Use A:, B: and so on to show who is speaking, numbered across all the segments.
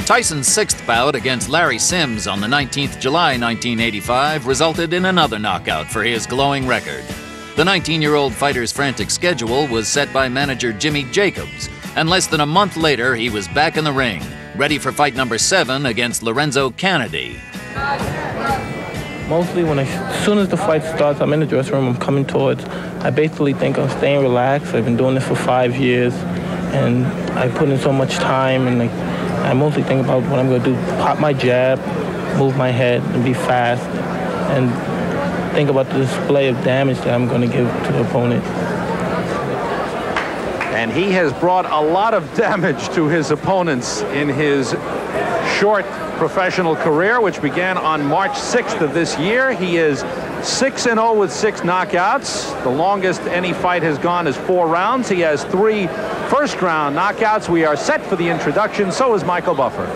A: Tyson's sixth bout against Larry Sims on the 19th July 1985 resulted in another knockout for his glowing record. The 19-year-old fighter's frantic schedule was set by manager Jimmy Jacobs, and less than a month later he was back in the ring, ready for fight number 7 against Lorenzo Canady.
B: Mostly as soon as the fight starts, I'm in the dressing room, I'm coming towards. I basically think I'm staying relaxed. I've been doing this for 5 years, and I put in so much time, and I mostly think about what I'm going to do. Pop my jab, move my head, and be fast, and think about the display of damage that I'm going to give to the opponent.
C: And he has brought a lot of damage to his opponents in his short professional career, which began on March 6th of this year. He is 6-0 with 6 knockouts. The longest any fight has gone is 4 rounds. He has 3 first-round knockouts. We are set for the introduction. So is Michael Buffer.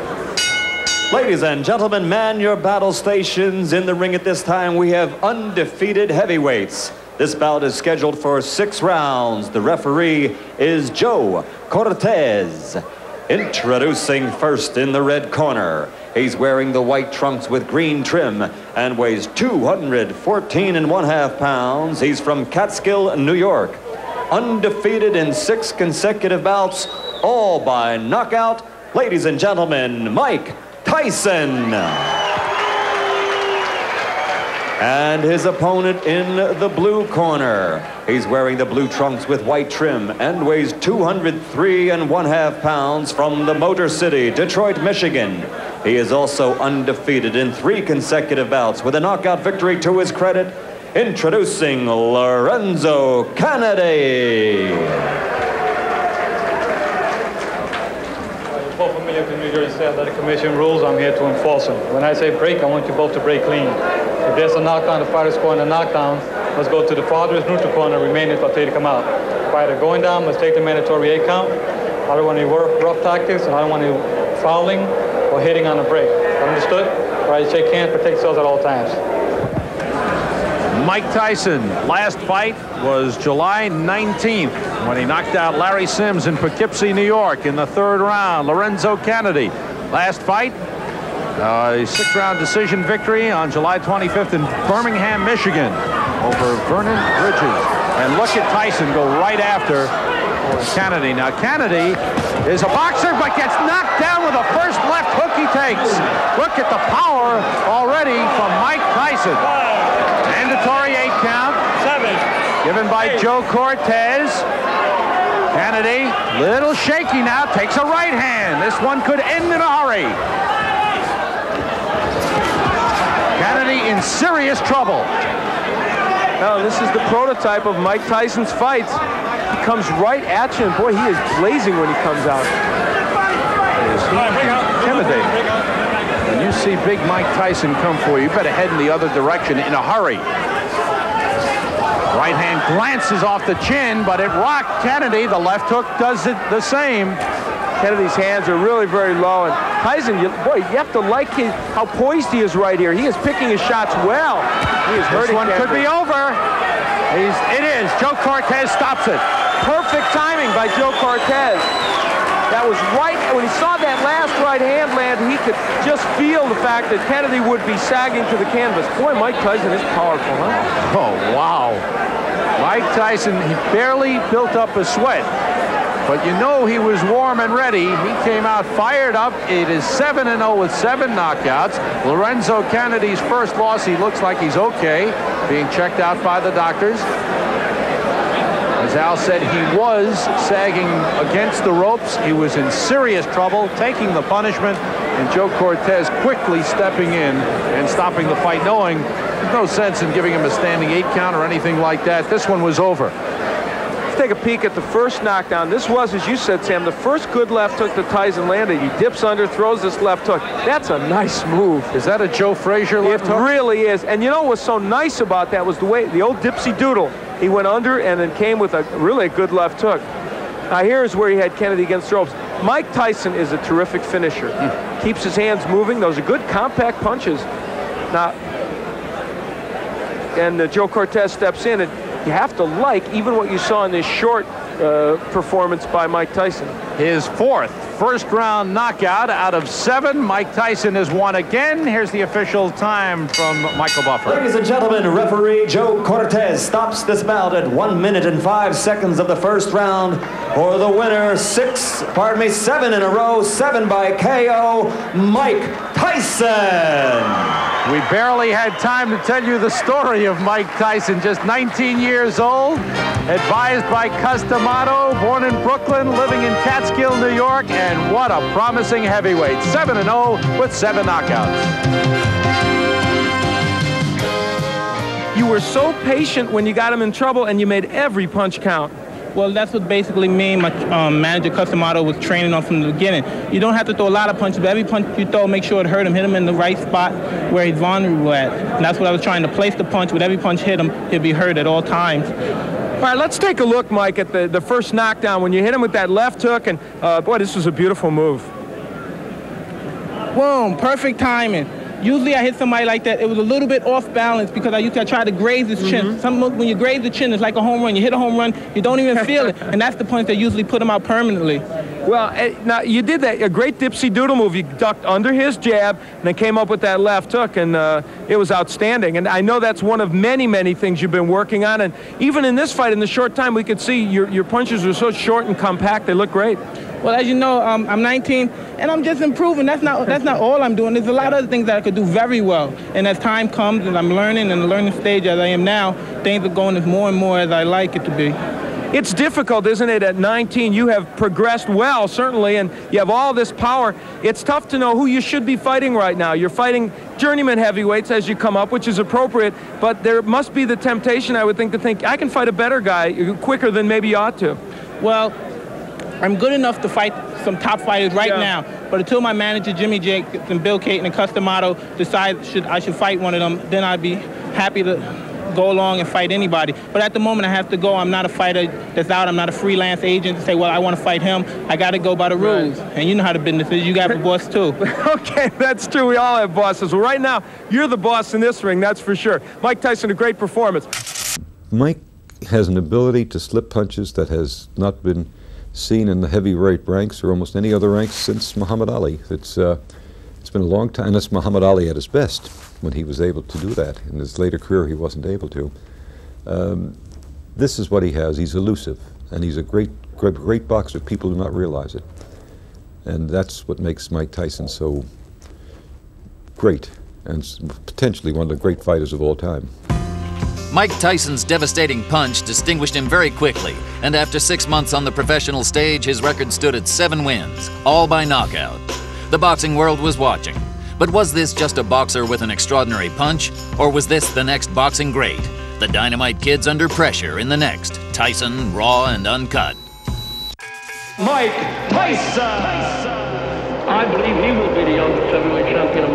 D: Ladies and gentlemen, man your battle stations. In the ring at this time, we have undefeated heavyweights. This bout is scheduled for 6 rounds. The referee is Joe Cortez. Introducing first in the red corner. He's wearing the white trunks with green trim and weighs 214.5 pounds. He's from Catskill, New York. Undefeated in 6 consecutive bouts, all by knockout. Ladies and gentlemen, Mike Tyson. And his opponent in the blue corner. He's wearing the blue trunks with white trim and weighs 203.5 pounds from the Motor City, Detroit, Michigan. He is also undefeated in 3 consecutive bouts with a knockout victory to his credit. Introducing Lorenzo Canady.
E: Both familiar with the New Jersey State Athletic Commission rules. I'm here to enforce them. When I say break, I want you both to break clean. If there's a knockdown, the fighter scoring a knockdown, let's go to the farthest neutral corner, remain until they come out. Fighter going down, let's take the mandatory 8 count. I don't want any rough tactics, and I don't want any fouling or hitting on the break. Understood? All right, shake hands, protect yourselves at all times.
C: Mike Tyson, last fight was July 19th when he knocked out Larry Sims in Poughkeepsie, New York in the 3rd round. Lorenzo Canady, last fight, a 6-round decision victory on July 25th in Birmingham, Michigan over Vernon Bridges. And look at Tyson go right after Canady. Now Canady is a boxer but gets knocked down with the first left hook he takes. Look at the power already from Mike Tyson. Mandatory 8 count. 7. Given by 8. Joe Cortez. Canady, little shaky now, takes a right hand. This one could end in a hurry. Canady in serious trouble.
F: Now, this is the prototype of Mike Tyson's fights. He comes right at you, and boy, he is blazing when he comes out.
C: Is he intimidating? When you see big Mike Tyson come for you, you better head in the other direction in a hurry. Right hand glances off the chin, but it rocked Canady. The left hook does it the same.
F: Kennedy's hands are really very low, and Tyson, boy, you have to like how poised he is right here. He is picking his shots well. He is hurting.
C: This one could be over. It is. Joe Cortez stops it.
F: Perfect timing by Joe Cortez. That was right when he saw that last right hand land. He could just feel the fact that Canady would be sagging to the canvas. Boy, Mike Tyson is powerful, huh?
C: Oh wow! Mike Tyson, he barely built up a sweat. But you know he was warm and ready. He came out fired up. It is 7-0 with 7 knockouts. Lorenzo Canady's first loss, he looks like he's okay, being checked out by the doctors. As Al said, he was sagging against the ropes. He was in serious trouble, taking the punishment, and Joe Cortez quickly stepping in and stopping the fight, knowing there's no sense in giving him a standing 8 count or anything like that. This one was over.
F: Take a peek at the first knockdown. This was, as you said, Sam, the first good left hook that Tyson landed. He dips under, throws this left hook. That's a nice move.
C: Is that a Joe Frazier left hook?
F: It really is. And you know what was so nice about that was the way, the old dipsy doodle. He went under and then came with a really good left hook. Now here's where he had Canady against the ropes. Mike Tyson is a terrific finisher. Keeps his hands moving. Those are good compact punches. Now, and Joe Cortez steps in, and you have to like even what you saw in this short performance by Mike Tyson.
C: His 4th first-round knockout. Out of 7, Mike Tyson has won again. Here's the official time from Michael Buffer.
D: Ladies and gentlemen, referee Joe Cortez stops this bout at 1 minute and 5 seconds of the first round for the winner. 7 in a row, 7 by KO, Mike Tyson.
C: We barely had time to tell you the story of Mike Tyson, just 19 years old, advised by Customato, born in Brooklyn, living in Catskill, New York, and what a promising heavyweight. 7-0 with 7 knockouts.
F: You were so patient when you got him in trouble, and you made every punch count.
B: Well, that's what basically me and my manager, Customato, was training on from the beginning. You don't have to throw a lot of punches, but every punch you throw, make sure it hurt him, hit him in the right spot where he's vulnerable at. And that's what I was trying to place the punch. With every punch hit him, he'd be hurt at all times.
F: All right, let's take a look, Mike, at the first knockdown when you hit him with that left hook, and boy, this was a beautiful move.
B: Boom, perfect timing. Usually I hit somebody like that, it was a little bit off balance because I used to try to graze his chin. When you graze the chin, it's like a home run. You hit a home run, you don't even feel it. And that's the punch that usually put him out permanently.
F: Well, now you did that, a great dipsy doodle move. You ducked under his jab and then came up with that left hook, and it was outstanding. And I know that's one of many, many things you've been working on. And even in this fight, in the short time, we could see your punches were so short and compact, they look great.
B: Well, as you know, I'm 19, and I'm just improving. That's not all I'm doing. There's a lot of other things that I could do very well. And as time comes and I'm learning in the learning stage as I am now, things are going as more and more as I like it to be.
F: It's difficult, isn't it? At 19, you have progressed well, certainly, and you have all this power. It's tough to know who you should be fighting right now. You're fighting journeyman heavyweights as you come up, which is appropriate, but there must be the temptation, I would think, to think, I can fight a better guy quicker than maybe you ought to.
B: Well, I'm good enough to fight some top fighters right now, but until my manager, Jimmy Jacobs and Bill Caton and Customato decide I should fight one of them, then I'd be happy to go along and fight anybody. But at the moment, I have to go. I'm not a fighter that's out. I'm not a freelance agent to say, well, I want to fight him. I got to go by the rules. Right. And you know how the business is. You got a boss, too.
F: Okay, that's true. We all have bosses. Well, right now, you're the boss in this ring, that's for sure. Mike Tyson, a great performance.
G: Mike has an ability to slip punches that has not been seen in the heavyweight ranks or almost any other ranks since Muhammad Ali. It's been a long time. That's Muhammad Ali at his best when he was able to do that. In his later career, he wasn't able to. This is what he has. He's elusive, and he's a great boxer. People do not realize it, and that's what makes Mike Tyson so great, and potentially one of the great fighters of all time.
A: Mike Tyson's devastating punch distinguished him very quickly, and after 6 months on the professional stage, his record stood at 7 wins, all by knockout. The boxing world was watching. But was this just a boxer with an extraordinary punch, or was this the next boxing great? The Dynamite Kid's under pressure in the next Tyson, Raw and Uncut.
D: Mike Tyson!
H: I believe he will be the youngest heavyweight champion of